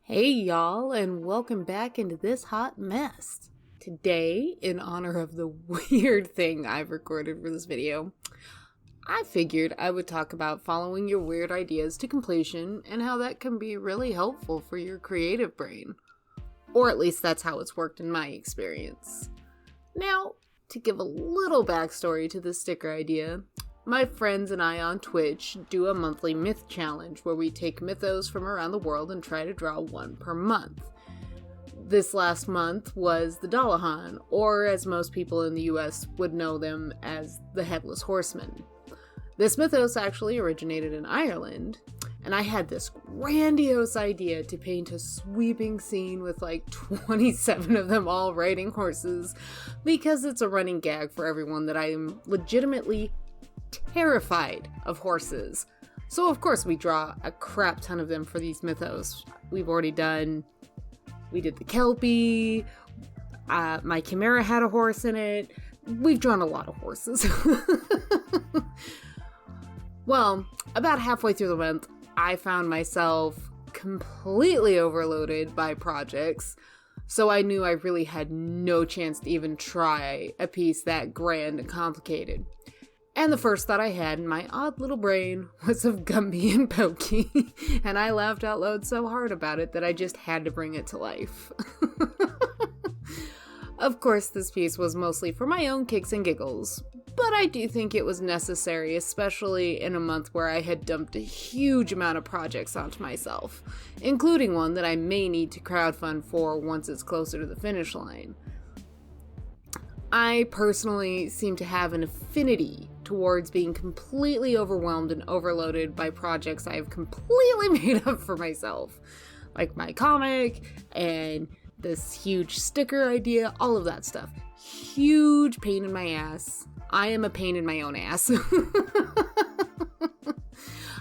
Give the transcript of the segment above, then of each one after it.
Hey y'all, and welcome back into this hot mess. Today, in honor of the weird thing I've recorded for this video, I figured I would talk about following your weird ideas to completion and how that can be really helpful for your creative brain. Or at least that's how it's worked in my experience. Now, to give a little backstory to the sticker idea, my friends and I on Twitch do a monthly myth challenge where we take mythos from around the world and try to draw one per month. This last month was the Dullahan, or as most people in the US would know them as the Headless Horseman. This mythos actually originated in Ireland, and I had this grandiose idea to paint a sweeping scene with like 27 of them all riding horses, because it's a running gag for everyone that I am legitimately terrified of horses. So of course we draw a crap ton of them for these mythos. We did the Kelpie, my Chimera had a horse in it. We've drawn a lot of horses. Well, about halfway through the month, I found myself completely overloaded by projects, so I knew I really had no chance to even try a piece that grand and complicated. And the first thought I had in my odd little brain was of Gumby and Pokey, and I laughed out loud so hard about it that I just had to bring it to life. Of course, this piece was mostly for my own kicks and giggles, but I do think it was necessary, especially in a month where I had dumped a huge amount of projects onto myself, including one that I may need to crowdfund for once it's closer to the finish line. I personally seem to have an affinity towards being completely overwhelmed and overloaded by projects I have completely made up for myself. Like my comic and this huge sticker idea, all of that stuff. Huge pain in my ass. I am a pain in my own ass.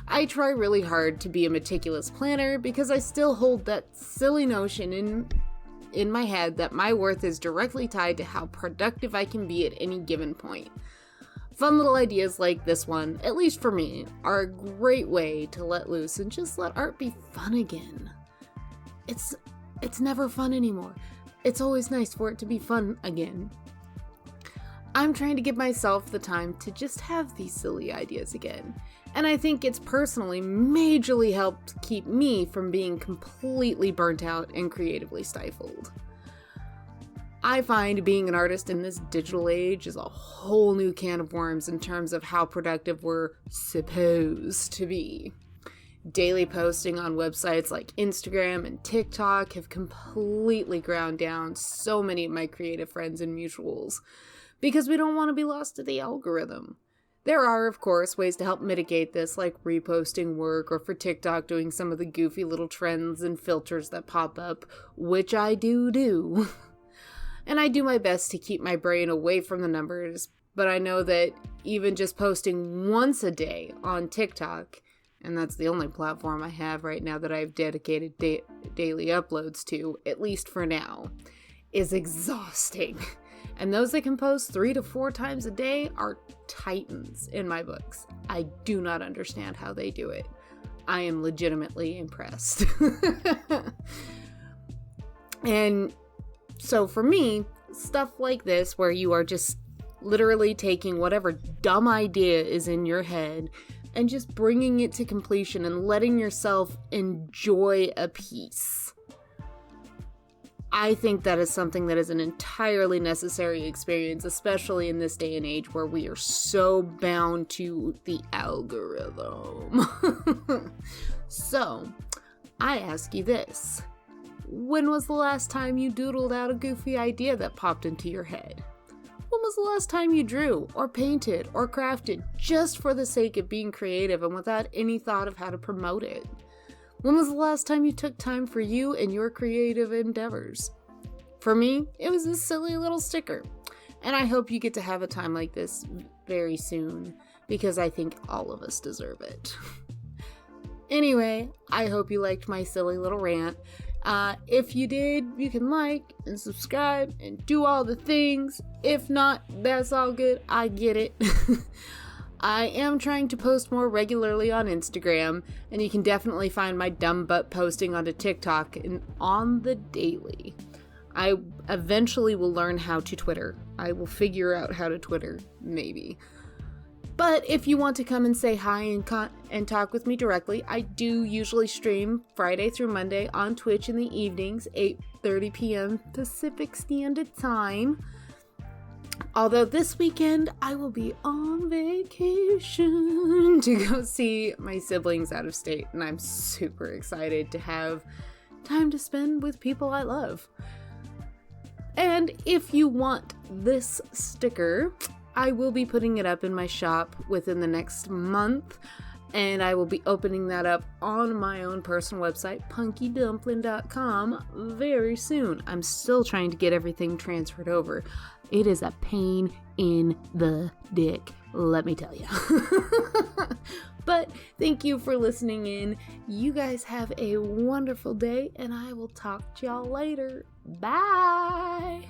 I try really hard to be a meticulous planner because I still hold that silly notion in my head that my worth is directly tied to how productive I can be at any given point. Fun little ideas like this one, at least for me, are a great way to let loose and just let art be fun again. It's never fun anymore. It's always nice for it to be fun again. I'm trying to give myself the time to just have these silly ideas again, and I think it's personally majorly helped keep me from being completely burnt out and creatively stifled. I find being an artist in this digital age is a whole new can of worms in terms of how productive we're supposed to be. Daily posting on websites like Instagram and TikTok have completely ground down so many of my creative friends and mutuals, because we don't want to be lost to the algorithm. There are, of course, ways to help mitigate this, like reposting work, or for TikTok doing some of the goofy little trends and filters that pop up, which I do. And I do my best to keep my brain away from the numbers, but I know that even just posting once a day on TikTok, and that's the only platform I have right now that I've dedicated daily uploads to, at least for now, is exhausting. And those that can post 3 to 4 times a day are titans in my books. I do not understand how they do it. I am legitimately impressed. And so for me, stuff like this, where you are just literally taking whatever dumb idea is in your head and just bringing it to completion and letting yourself enjoy a piece, I think that is something that is an entirely necessary experience, especially in this day and age where we are so bound to the algorithm. So, I ask you this. When was the last time you doodled out a goofy idea that popped into your head? When was the last time you drew, or painted, or crafted just for the sake of being creative and without any thought of how to promote it? When was the last time you took time for you and your creative endeavors? For me, it was this silly little sticker. And I hope you get to have a time like this very soon, because I think all of us deserve it. Anyway, I hope you liked my silly little rant. If you did, you can like and subscribe and do all the things. If not, that's all good. I get it. I am trying to post more regularly on Instagram, and you can definitely find my dumb butt posting onto TikTok on the daily. I eventually will learn how to Twitter. I will figure out how to Twitter, maybe. But if you want to come and say hi and talk with me directly, I do usually stream Friday through Monday on Twitch in the evenings, 8:30 p.m. Pacific Standard Time. Although this weekend, I will be on vacation to go see my siblings out of state, and I'm super excited to have time to spend with people I love. And if you want this sticker, I will be putting it up in my shop within the next month, and I will be opening that up on my own personal website, punkydumplin.com, very soon. I'm still trying to get everything transferred over. It is a pain in the dick, let me tell you. But thank you for listening in. You guys have a wonderful day, and I will talk to y'all later. Bye!